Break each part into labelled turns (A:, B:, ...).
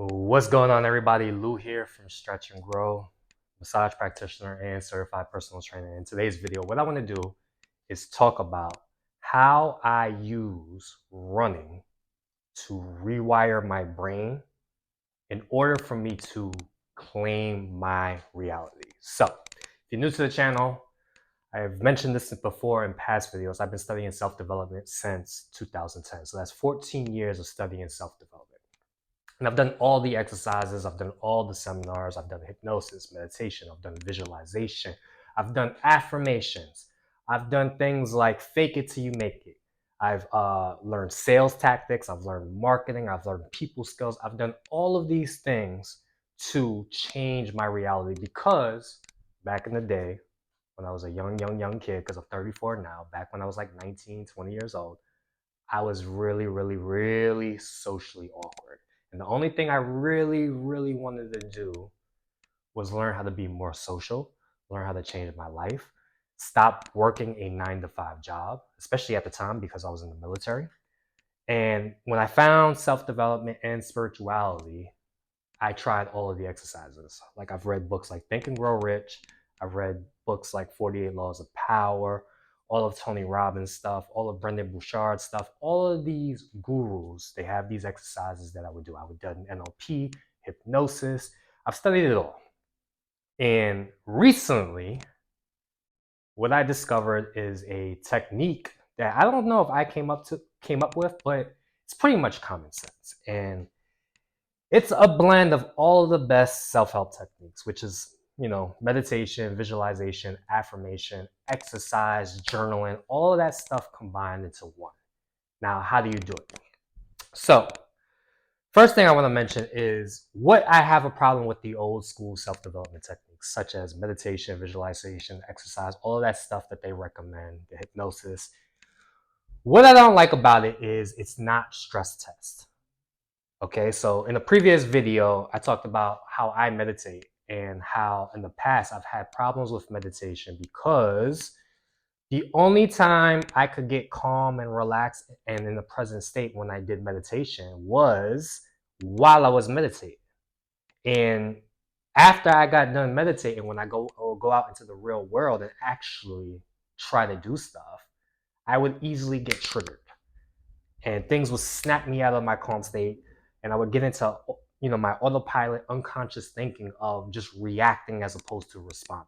A: What's going on, everybody? Lou here from Stretch and Grow, massage practitioner and certified personal trainer. In today's video, what I want to do is talk about how I use running to rewire my brain in order for me to claim my reality. So, if you're new to the channel, I've mentioned this before in past videos. I've been studying self-development since 2010. So that's 14 years of studying self-development. And I've done all the exercises, I've done all the seminars, I've done hypnosis, meditation, I've done visualization, I've done affirmations, I've done things like fake it till you make it. I've learned sales tactics, I've learned marketing, I've learned people skills. I've done all of these things to change my reality because back in the day, when I was a young kid, because I'm 34 now, back when I was like 19, 20 years old, I was really socially awkward. And the only thing I really wanted to do was learn how to be more social, learn how to change my life, stop working a 9 to 5 job, especially at the time because I was in the military. And when I found self-development and spirituality, I tried all of the exercises. Like I've read books like Think and Grow Rich. I've read books like 48 Laws of Power, all of Tony Robbins stuff, all of Brendan Bouchard's stuff. All of these gurus, they have these exercises that I would do. I would do NLP, hypnosis. I've studied it all. And recently, what I discovered is a technique that I don't know if I came up with, but it's pretty much common sense. And it's a blend of all of the best self-help techniques, which is, meditation, visualization, affirmation, exercise, journaling, all of that stuff combined into one. Now, how do you do it? So, first thing I want to mention is what I have a problem with the old school self-development techniques, such as meditation, visualization, exercise, all of that stuff that they recommend, the hypnosis. What I don't like about it is it's not stress test. Okay, so in a previous video, I talked about how I meditate and how in the past I've had problems with meditation because the only time I could get calm and relaxed and in the present state when I did meditation was while I was meditating. And after I got done meditating, when I go out into the real world and actually try to do stuff, I would easily get triggered and things would snap me out of my calm state, and I would get into my autopilot unconscious thinking of just reacting as opposed to responding.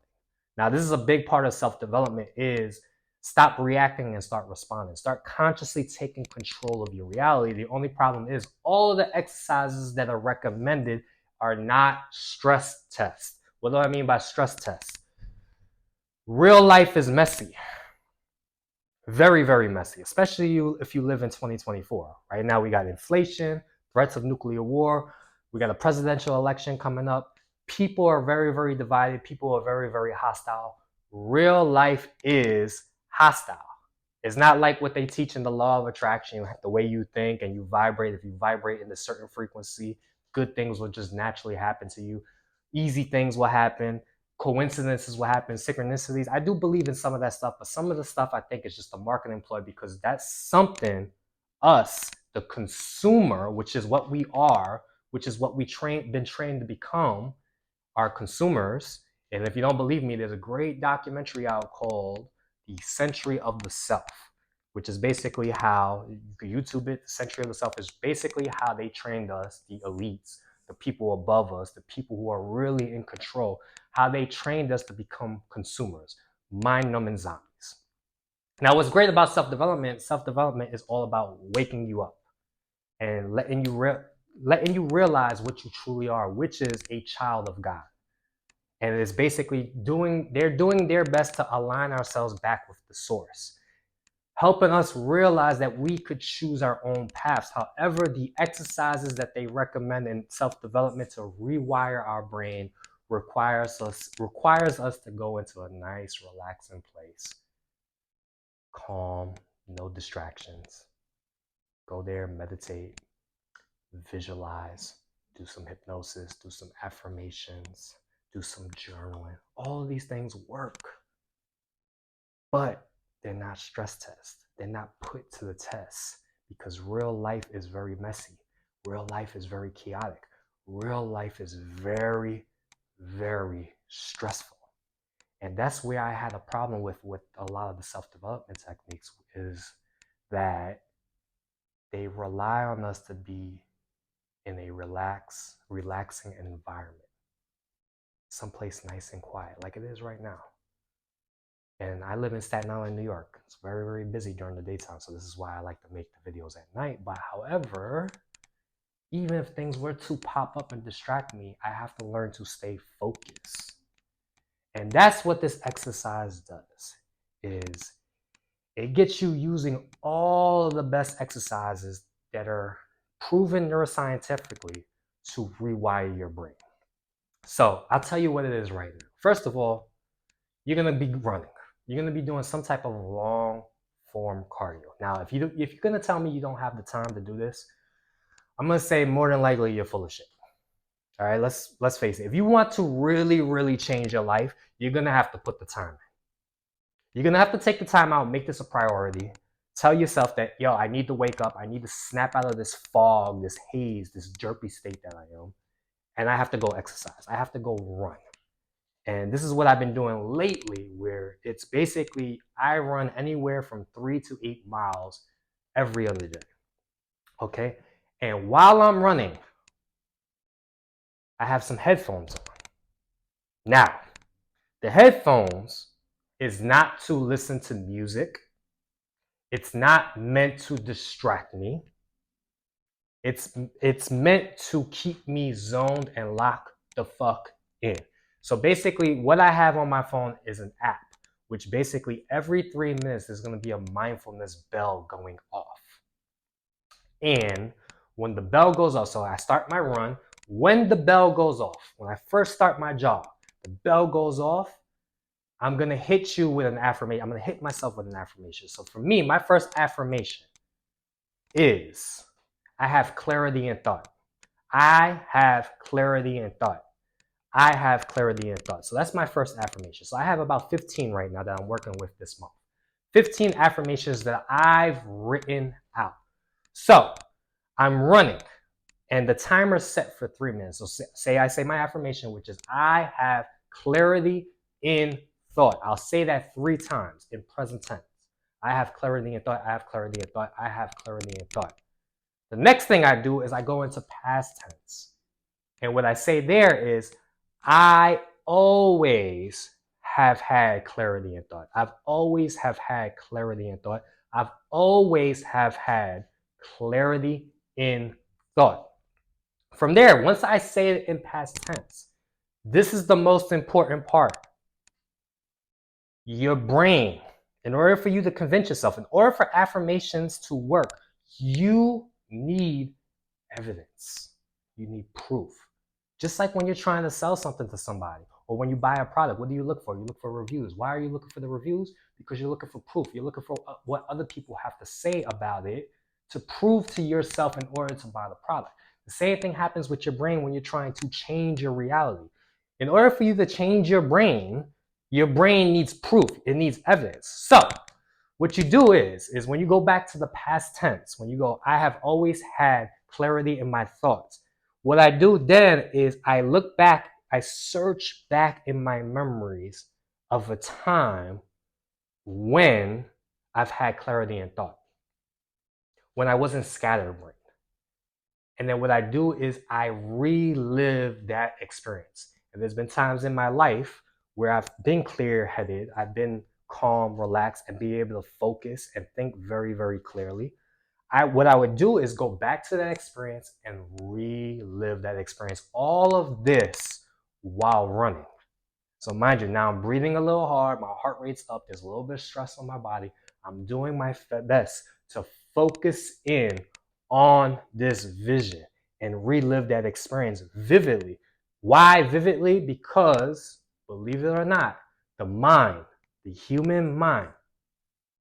A: Now, this is a big part of self-development is stop reacting and start responding. Start consciously taking control of your reality. The only problem is all of the exercises that are recommended are not stress tests. What do I mean by stress tests? Real life is messy. Very messy, especially if you live in 2024. Right now, we got inflation, threats of nuclear war. We got a presidential election coming up. People are very divided. People are very hostile. Real life is hostile. It's not like what they teach in the law of attraction, the way you think and you vibrate. If you vibrate in a certain frequency, good things will just naturally happen to you. Easy things will happen. Coincidences will happen, synchronicities. I do believe in some of that stuff, but some of the stuff I think is just a marketing ploy because that's something us, the consumer, which is what we are, which is what we been trained to become, are consumers. And if you don't believe me, there's a great documentary out called The Century of the Self, which is basically how, you can YouTube it, The Century of the Self is basically how they trained us, the elites, the people above us, the people who are really in control, how they trained us to become consumers, mind-numbing zombies. Now, what's great about self-development is all about waking you up and letting you realize what you truly are, which is a child of God. And it's basically they're doing their best to align ourselves back with the source, helping us realize that we could choose our own paths. However, the exercises that they recommend in self-development to rewire our brain requires us to go into a nice, relaxing place. Calm, no distractions. Go there, meditate, visualize, do some hypnosis, do some affirmations, do some journaling. All of these things work, but they're not stress tests. They're not put to the test because real life is very messy. Real life is very chaotic. real life is very, very stressful. And that's where I had a problem with a lot of the self-development techniques, is that they rely on us to be in a relaxing environment, someplace nice and quiet, like it is right now. And I live in Staten Island, New York. It's very, very busy during the daytime, so this is why I like to make the videos at night. But however, even if things were to pop up and distract me, I have to learn to stay focused. And that's what this exercise does, is it gets you using all of the best exercises that are proven neuroscientifically to rewire your brain. So I'll tell you what it is right now. First of all, you're gonna be running. You're gonna be doing some type of long form cardio. Now, if you're gonna tell me you don't have the time to do this, I'm gonna say more than likely you're full of shit. All right, let's face it. If you want to really, really change your life, you're gonna have to put the time in. You're gonna have to take the time out, make this a priority. Tell yourself that, yo, I need to wake up. I need to snap out of this fog, this haze, this jerky state that I am. And I have to go exercise. I have to go run. And this is what I've been doing lately, where it's basically I run anywhere from 3 to 8 miles every other day. Okay? And while I'm running, I have some headphones on. Now, the headphones is not to listen to music. It's not meant to distract me. It's meant to keep me zoned and locked the fuck in. So basically, what I have on my phone is an app, which basically every 3 minutes there's going to be a mindfulness bell going off. And when the bell goes off, so I start my run. When the bell goes off, when I first start my jog, the bell goes off, I'm going to hit you with an affirmation. I'm going to hit myself with an affirmation. So for me, my first affirmation is, I have clarity in thought. I have clarity in thought. I have clarity in thought. So that's my first affirmation. So I have about 15 right now that I'm working with this month. 15 affirmations that I've written out. So I'm running and the timer's set for 3 minutes. So say I say my affirmation, which is I have clarity in thought. I'll say that 3 times in present tense. I have clarity in thought. I have clarity in thought. I have clarity in thought. The next thing I do is I go into past tense. And what I say there is, I always have had clarity in thought. I've always have had clarity in thought. I've always have had clarity in thought. From there, once I say it in past tense, this is the most important part. Your brain, in order for you to convince yourself, in order for affirmations to work, you need evidence. You need proof. Just like when you're trying to sell something to somebody or when you buy a product, what do you look for? You look for reviews. Why are you looking for the reviews? Because you're looking for proof. You're looking for what other people have to say about it to prove to yourself in order to buy the product. The same thing happens with your brain when you're trying to change your reality. In order for you to change your brain needs proof. It needs evidence. So what you do is when you go back to the past tense, when you go, I have always had clarity in my thoughts. What I do then is I look back, I search back in my memories of a time when I've had clarity in thought, when I wasn't scatterbrained. And then what I do is I relive that experience. And there's been times in my life where I've been clear-headed, I've been calm, relaxed, and be able to focus and think very, very clearly. What I would do is go back to that experience and relive that experience. All of this while running. So mind you, now I'm breathing a little hard. My heart rate's up. There's a little bit of stress on my body. I'm doing my best to focus in on this vision and relive that experience vividly. Why vividly? Because, believe it or not, the mind, the human mind,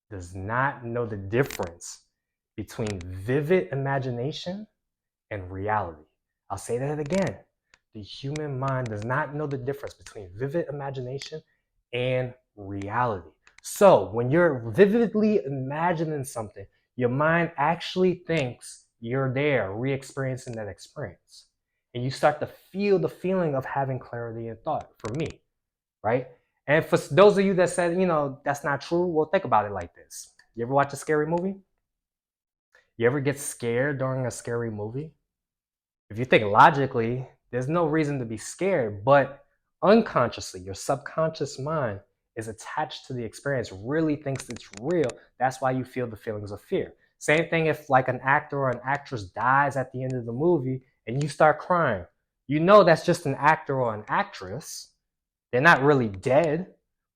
A: does not know the difference between vivid imagination and reality. I'll say that again. The human mind does not know the difference between vivid imagination and reality. So when you're vividly imagining something, your mind actually thinks you're there, re-experiencing that experience. and you start to feel the feeling of having clarity in thought, for me, right? And for those of you that said, that's not true, well, think about it like this. You ever watch a scary movie? You ever get scared during a scary movie? If you think logically, there's no reason to be scared, but unconsciously, your subconscious mind is attached to the experience, really thinks it's real. That's why you feel the feelings of fear. Same thing if like an actor or an actress dies at the end of the movie and you start crying. You know that's just an actor or an actress. They're not really dead,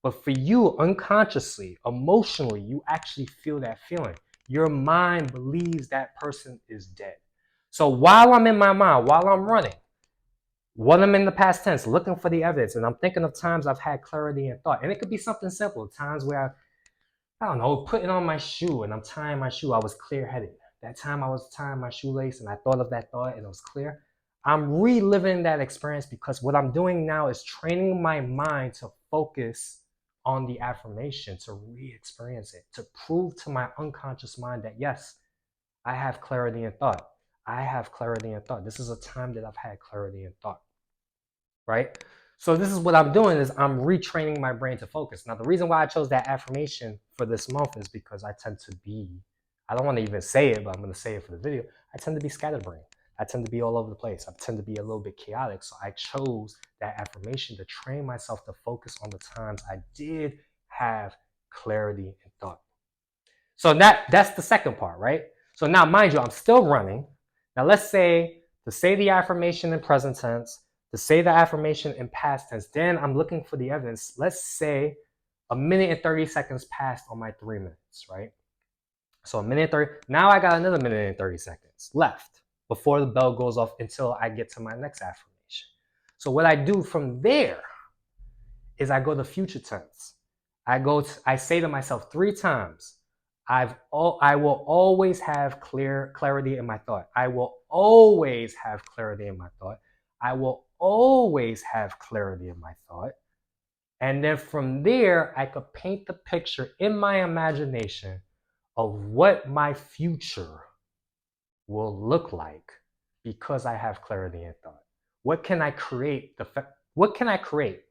A: but for you, unconsciously, emotionally, you actually feel that feeling. Your mind believes that person is dead. So while I'm in my mind, while I'm running, while I'm in the past tense, looking for the evidence, and I'm thinking of times I've had clarity in thought. And it could be something simple, times where I don't know, putting on my shoe and I'm tying my shoe, I was clear headed. That time I was tying my shoelace and I thought of that thought and it was clear. I'm reliving that experience because what I'm doing now is training my mind to focus on the affirmation, to re-experience it, to prove to my unconscious mind that yes, I have clarity in thought. I have clarity in thought. This is a time that I've had clarity in thought, right? So this is what I'm doing is I'm retraining my brain to focus. Now, the reason why I chose that affirmation for this month is because I tend to be, I don't want to even say it, but I'm going to say it for the video. I tend to be scatterbrained. I tend to be all over the place. I tend to be a little bit chaotic. So I chose that affirmation to train myself to focus on the times I did have clarity in thought. So that's the second part, right? So now, mind you, I'm still running. Now let's say to say the affirmation in present tense, to say the affirmation in past tense, then I'm looking for the evidence. Let's say a minute and 30 seconds passed on my 3 minutes, right? So a minute and 30, now I got another minute and 30 seconds left before the bell goes off until I get to my next affirmation. So what I do from there is I go to future tense. I say to myself 3 times, I will always have clarity in my thought. I will always have clarity in my thought. I will always have clarity in my thought. And then from there, I could paint the picture in my imagination of what my future will look like because I have clarity in thought. What can I create? What can I create?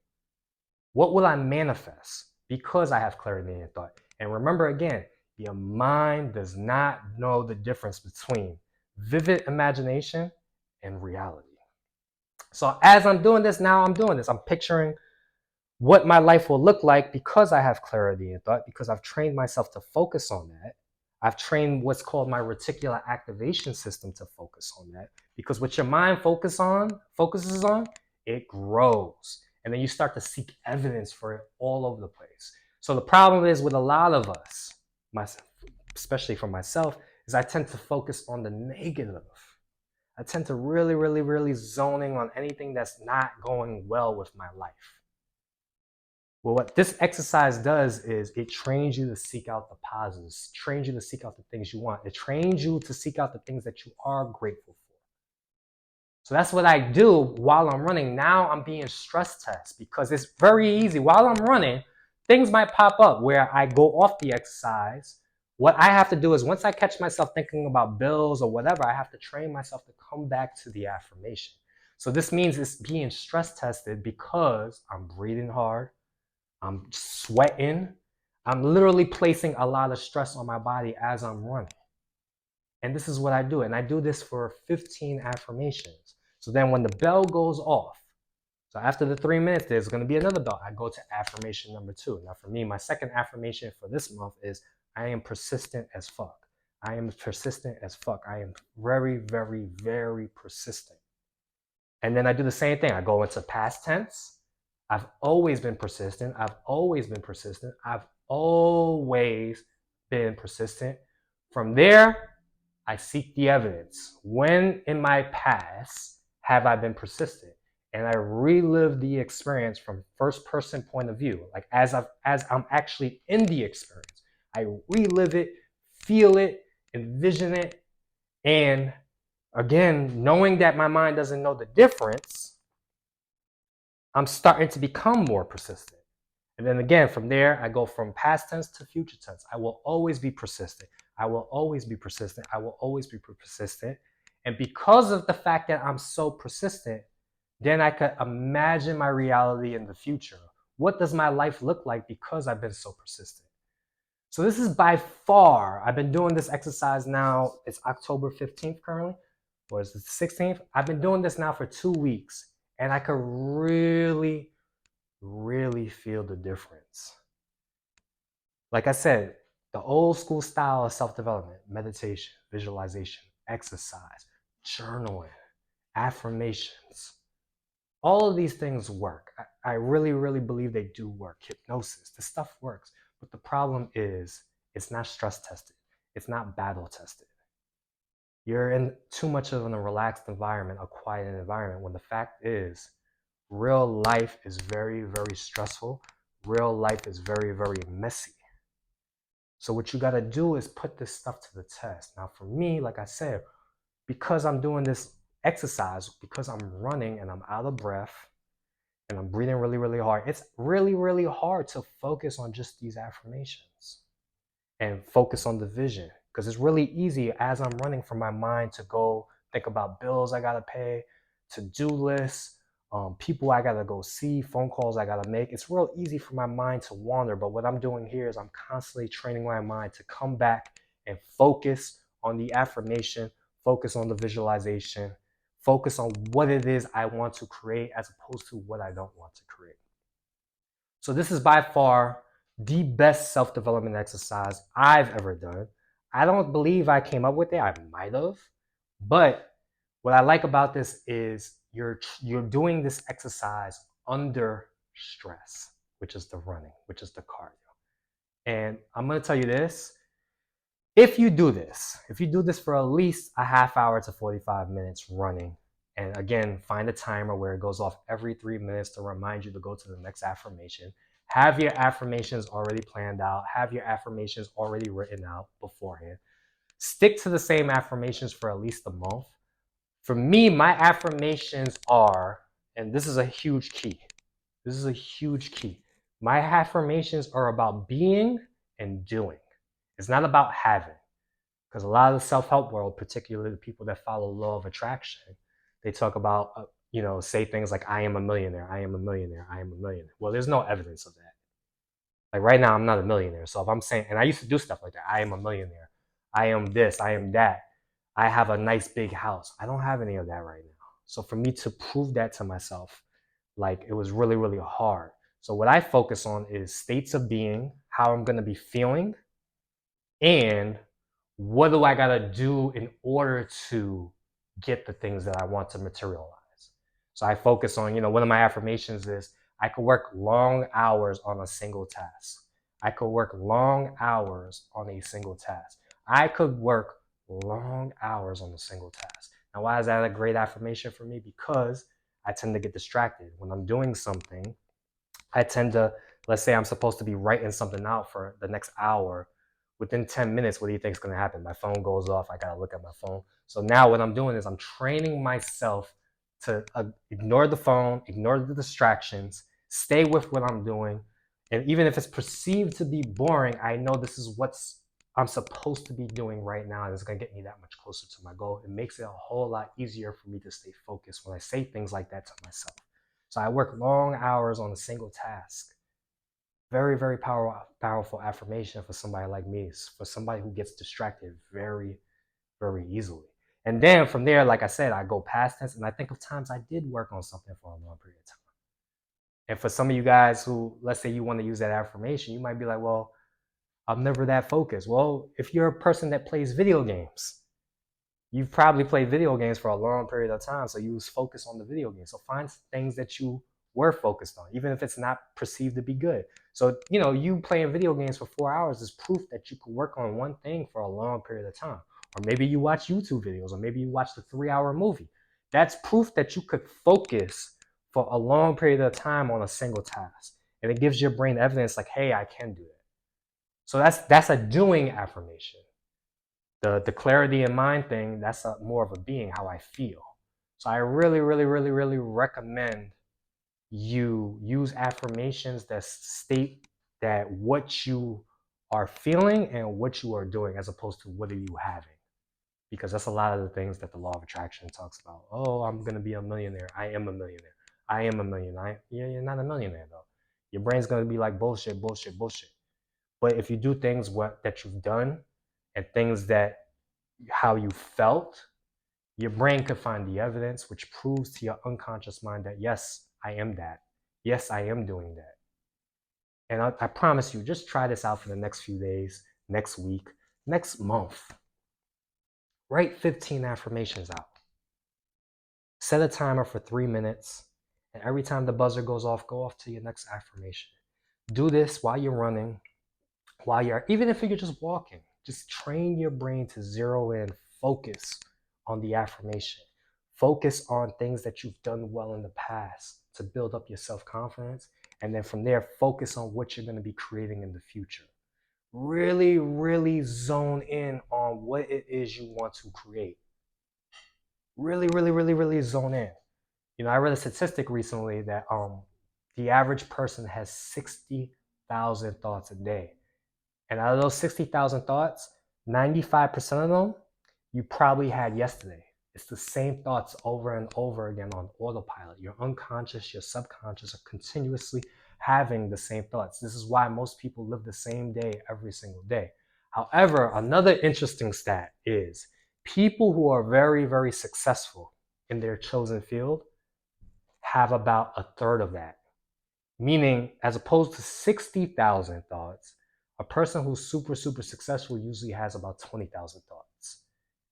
A: What will I manifest because I have clarity in thought? And remember again, your mind does not know the difference between vivid imagination and reality. So as I'm doing this, now I'm doing this. I'm picturing what my life will look like because I have clarity in thought, because I've trained myself to focus on that. I've trained what's called my reticular activation system to focus on that. Because what your mind focuses on, it grows. And then you start to seek evidence for it all over the place. So the problem is with a lot of us, especially for myself, is I tend to focus on the negative. I tend to really zoning on anything that's not going well with my life. Well, what this exercise does is it trains you to seek out the positives, trains you to seek out the things you want. It trains you to seek out the things that you are grateful for. So that's what I do while I'm running. Now I'm being stress tested because it's very easy. While I'm running, things might pop up where I go off the exercise. What I have to do is once I catch myself thinking about bills or whatever, I have to train myself to come back to the affirmation. So this means it's being stress tested because I'm breathing hard. I'm sweating. I'm literally placing a lot of stress on my body as I'm running. And this is what I do. And I do this for 15 affirmations. So then when the bell goes off, so after the 3 minutes, there's going to be another bell. I go to affirmation number 2. Now for me, my second affirmation for this month is I am persistent as fuck. I am persistent as fuck. I am very persistent. And then I do the same thing. I go into past tense. I've always been persistent. I've always been persistent. I've always been persistent. From there, I seek the evidence. When in my past have I been persistent? And I relive the experience from first person point of view. Like as I'm actually in the experience, I relive it, feel it, envision it. And again, knowing that my mind doesn't know the difference, I'm starting to become more persistent. And then again, from there, I go from past tense to future tense. I will always be persistent. I will always be persistent. I will always be persistent. And because of the fact that I'm so persistent, then I could imagine my reality in the future. What does my life look like because I've been so persistent? So this is by far, I've been doing this exercise now, it's October 15th currently, or is it the 16th? I've been doing this now for 2 weeks, and I could really, really feel the difference. Like I said, the old school style of self-development, meditation, visualization, exercise, journaling, affirmations, all of these things work. I really, really believe they do work. Hypnosis, this stuff works. But the problem is it's not stress tested. It's not battle tested. You're in too much of a relaxed environment, a quiet environment, when the fact is real life is very, very stressful. Real life is very, very messy. So what you got to do is put this stuff to the test. Now for me, like I said, because I'm doing this exercise, because I'm running and I'm out of breath and I'm breathing really, really hard, it's really, really hard to focus on just these affirmations and focus on the vision. Because it's really easy as I'm running for my mind to go think about bills I got to pay, to-do lists, people I got to go see, phone calls I got to make. It's real easy for my mind to wander. But what I'm doing here is I'm constantly training my mind to come back and focus on the affirmation, focus on the visualization, focus on what it is I want to create as opposed to what I don't want to create. So this is by far the best self-development exercise I've ever done. I don't believe I came up with it. I might have. But what I like about this is you're doing this exercise under stress, which is the running, which is the cardio. And I'm going to tell you this. If you do this for at least a half hour to 45 minutes running, and again, find a timer where it goes off every 3 minutes to remind you to go to the next affirmation. Have your affirmations already planned out. Have your affirmations already written out beforehand. Stick to the same affirmations for at least a month. For me, my affirmations are, and this is a huge key. This is a huge key. My affirmations are about being and doing. It's not about having. Because a lot of the self-help world, particularly the people that follow law of attraction, they talk about, say things like, I am a millionaire, I am a millionaire, I am a millionaire. Well, there's no evidence of that. Like right now, I'm not a millionaire. So if I'm saying, and I used to do stuff like that, I am a millionaire, I am this, I am that, I have a nice big house. I don't have any of that right now. So for me to prove that to myself, like it was really, really hard. So what I focus on is states of being, how I'm going to be feeling, and what do I got to do in order to get the things that I want to materialize. So I focus on, one of my affirmations is I could work long hours on a single task. I could work long hours on a single task. I could work long hours on a single task. Now, why is that a great affirmation for me? Because I tend to get distracted. When I'm doing something, I tend to, let's say I'm supposed to be writing something out for the next hour. Within 10 minutes, what do you think is going to happen? My phone goes off. I got to look at my phone. So now what I'm doing is I'm training myself to ignore the phone, ignore the distractions, stay with what I'm doing. And even if it's perceived to be boring, I know this is what I'm supposed to be doing right now. And it's going to get me that much closer to my goal. It makes it a whole lot easier for me to stay focused when I say things like that to myself. So I work long hours on a single task. Very, very powerful affirmation for somebody like me, for somebody who gets distracted very, very easily. And then from there, like I said, I go past tense and I think of times I did work on something for a long period of time. And for some of you guys who, let's say you want to use that affirmation, you might be like, well, I'm never that focused. Well, if you're a person that plays video games, you've probably played video games for a long period of time, so you was focused on the video game. So find things that you were focused on, even if it's not perceived to be good. So, you playing video games for 4 hours is proof that you could work on one thing for a long period of time. Or maybe you watch YouTube videos, or maybe you watch the 3-hour movie. That's proof that you could focus for a long period of time on a single task. And it gives your brain evidence like, hey, I can do it. So that's a doing affirmation. The clarity in mind thing, that's more of a being, how I feel. So I really, really, really, really recommend you use affirmations that state that what you are feeling and what you are doing as opposed to what are you having. because that's a lot of the things that the law of attraction talks about. Oh, I'm going to be a millionaire. I am a millionaire. I am a millionaire. Yeah, you're not a millionaire though. Your brain's going to be like bullshit, bullshit, bullshit. But if you do things that you've done and things that how you felt, your brain could find the evidence which proves to your unconscious mind that yes, I am that. Yes, I am doing that. And I promise you, just try this out for the next few days, next week, next month. Write 15 affirmations out. Set a timer for 3 minutes. And every time the buzzer goes off, go off to your next affirmation. Do this while you're running, even if you're just walking. Just train your brain to zero in, focus on the affirmation. Focus on things that you've done well in the past to build up your self-confidence. And then from there, focus on what you're going to be creating in the future. Really, really zone in on what it is you want to create. Really, really, really, really zone in. You know, I read a statistic recently that the average person has 60,000 thoughts a day. And out of those 60,000 thoughts, 95% of them you probably had yesterday. It's the same thoughts over and over again on autopilot. Your unconscious, your subconscious are continuously having the same thoughts. This is why most people live the same day every single day. However, another interesting stat is people who are very, very successful in their chosen field have about a third of that. Meaning, as opposed to 60,000 thoughts, a person who's super, super successful usually has about 20,000 thoughts.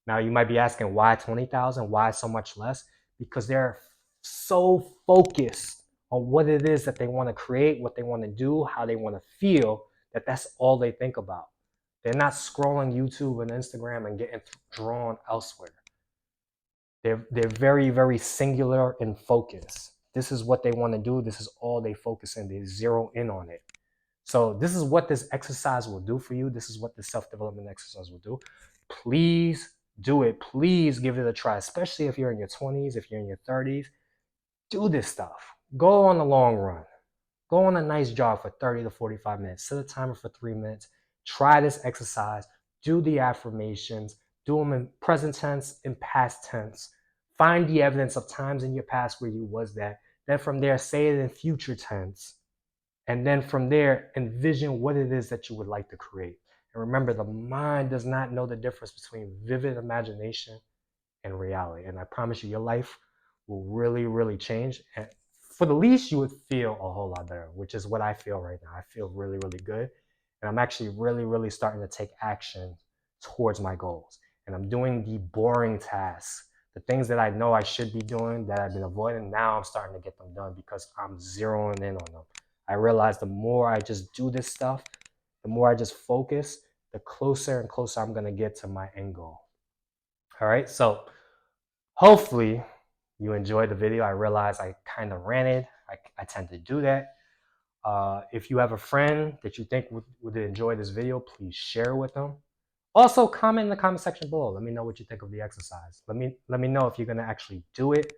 A: Now, you might be asking, why 20,000? Why so much less? Because they're so focused on what it is that they want to create, what they want to do, how they want to feel, that that's all they think about. They're not scrolling YouTube and Instagram and getting drawn elsewhere. They're very, very singular in focus. This is what they want to do. This is all they focus in. They zero in on it. So this is what this exercise will do for you. This is what the self-development exercise will do. Please do it. Please give it a try, especially if you're in your 20s, if you're in your 30s. Do this stuff. Go on the long run. Go on a nice jog for 30 to 45 minutes. Set a timer for 3 minutes. Try this exercise. Do the affirmations. Do them in present tense, in past tense. Find the evidence of times in your past where you was that. Then from there, say it in future tense. And then from there, envision what it is that you would like to create. And remember, the mind does not know the difference between vivid imagination and reality. And I promise you, your life will really, really change. And for the least, you would feel a whole lot better, which is what I feel right now. I feel really, really good. And I'm actually really, really starting to take action towards my goals. And I'm doing the boring tasks, the things that I know I should be doing that I've been avoiding. Now I'm starting to get them done because I'm zeroing in on them. I realize the more I just do this stuff, the more I just focus, the closer and closer I'm going to get to my end goal. All right. So hopefully you enjoyed the video. I realize I kind of ranted. I tend to do that. If you have a friend that you think would enjoy this video, please share with them. Also, comment in the comment section below. Let me know what you think of the exercise. Let me know if you're going to actually do it.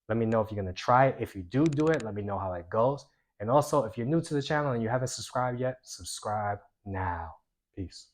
A: Let me know if you're going to try it. If you do it, let me know how it goes. And also, if you're new to the channel and you haven't subscribed yet, subscribe now. Peace.